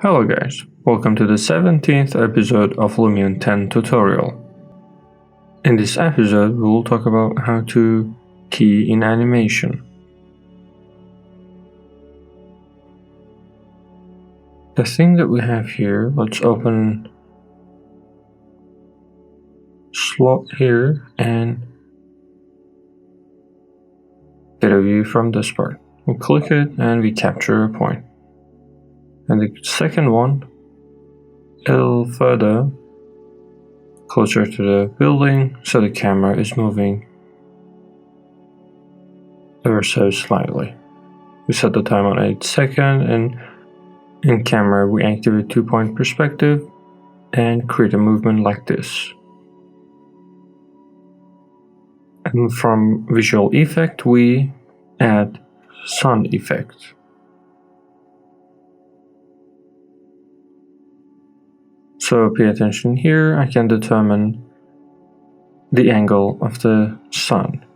Hello guys, welcome to the 17th episode of Lumion 10 tutorial. In this episode we will talk about how to key in animation. The thing that we have here, let's open slot here and get a view from this part. We click it and we capture a point. And the second one, a little further, closer to the building, so the camera is moving ever so slightly. We set the time on 8 seconds, and in camera we activate 2-point perspective and create a movement like this. And from visual effect we add sun effect. So pay attention here, I can determine the angle of the sun.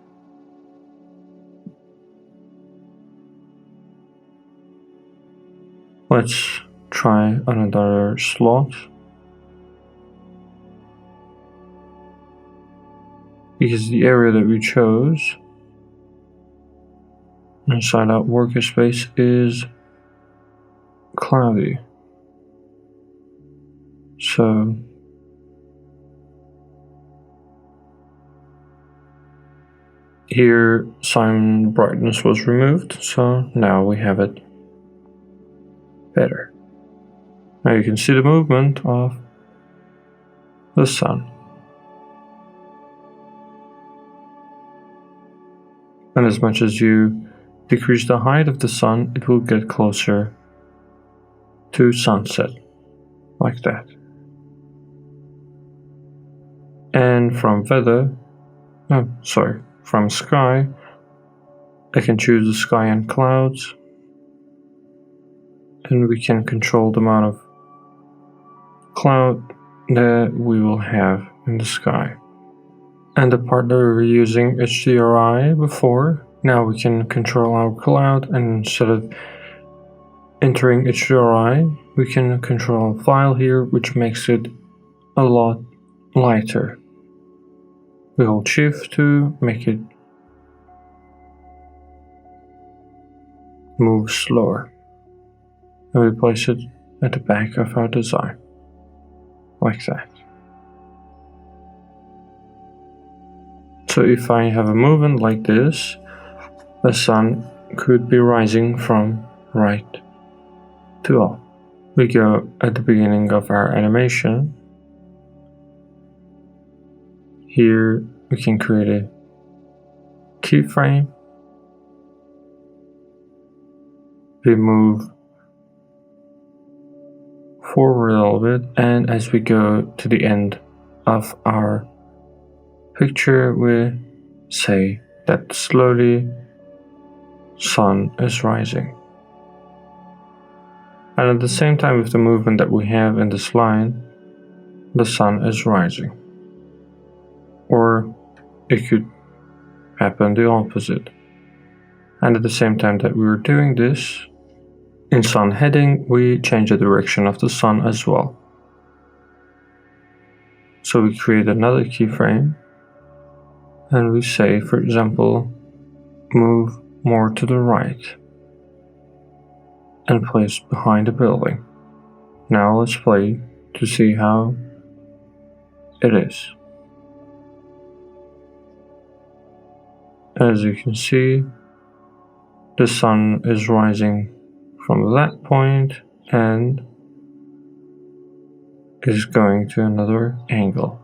Let's try another slot. Because the area that we chose inside our workspace is cloudy. So here sun brightness was removed, so now we have it better. Now you can see the movement of the sun. And as much as you decrease the height of the sun, it will get closer to sunset, like that. And from from sky, I can choose the sky and clouds, and we can control the amount of cloud that we will have in the sky. And the part that we were using HDRI before, now we can control our cloud, and instead of entering HDRI, we can control a file here, which makes it a lot lighter. We hold Shift to make it move slower, and we place it at the back of our design, like that. So if I have a movement like this, the sun could be rising from right to up. We go at the beginning of our animation. Here we can create a keyframe. We move forward a little bit, and as we go to the end of our picture, we say that slowly sun is rising. And at the same time with the movement that we have in this line, the sun is rising. Or it could happen the opposite. And at the same time that we were doing this, in sun heading, we change the direction of the sun as well. So we create another keyframe, and we say, for example, move more to the right, and place behind the building. Now let's play to see how it is. As you can see, the sun is rising from that point and is going to another angle.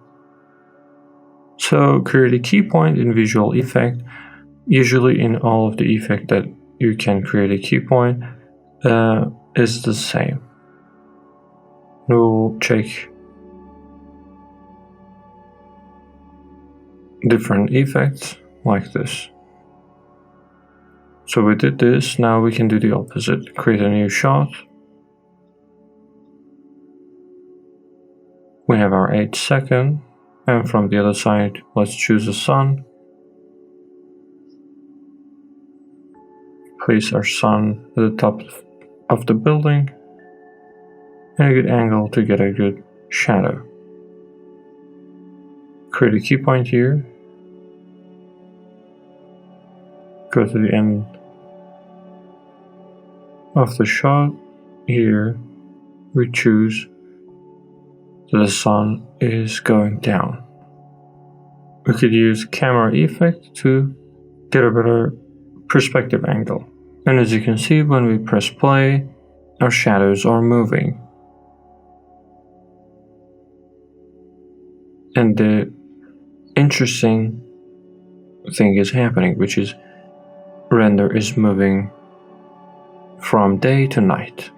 So create a key point in visual effect. Usually in all of the effect that you can create a key point is the same. We'll check different effects like this. So we did this, now we can do the opposite. Create a new shot. We have our 8 seconds, and from the other side, let's choose the sun. Place our sun at the top of the building. and a good angle to get a good shadow. Create a key point here. Go to the end of the shot. Here we choose that the sun is going down. We could use camera effect to get a better perspective angle. And as you can see, when we press play, our shadows are moving. And the interesting thing is happening, which is render is moving from day to night.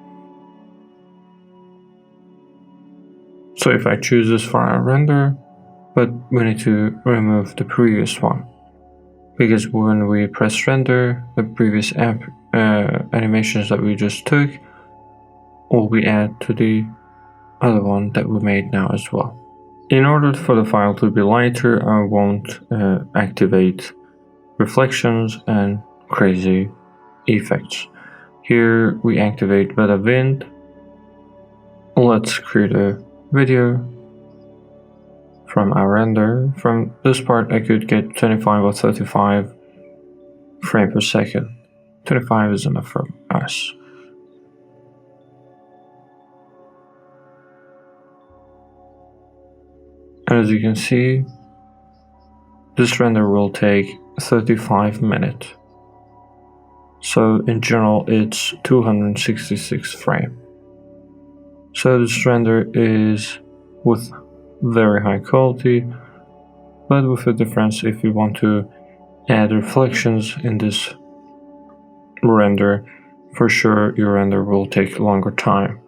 So if I choose this for our render, but we need to remove the previous one, because when we press render, the previous animations that we just took will be added to the other one that we made now as well. In order for the file to be lighter, I won't activate reflections and crazy effects. Here we activate better wind. Let's create a video from our render. From this part I could get 25 or 35 frames per second. 25 is enough for us. And as you can see, this render will take 35 minutes. So in general it's 266 frames. So this render is with very high quality, but with a difference. If you want to add reflections in this render, for sure your render will take longer time.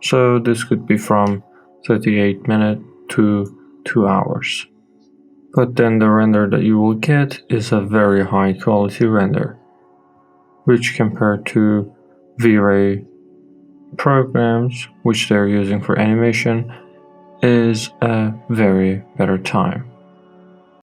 So this could be from 38 minutes to 2 hours. But then the render that you will get is a very high quality render, which compared to V-Ray programs which they're using for animation is a very better time.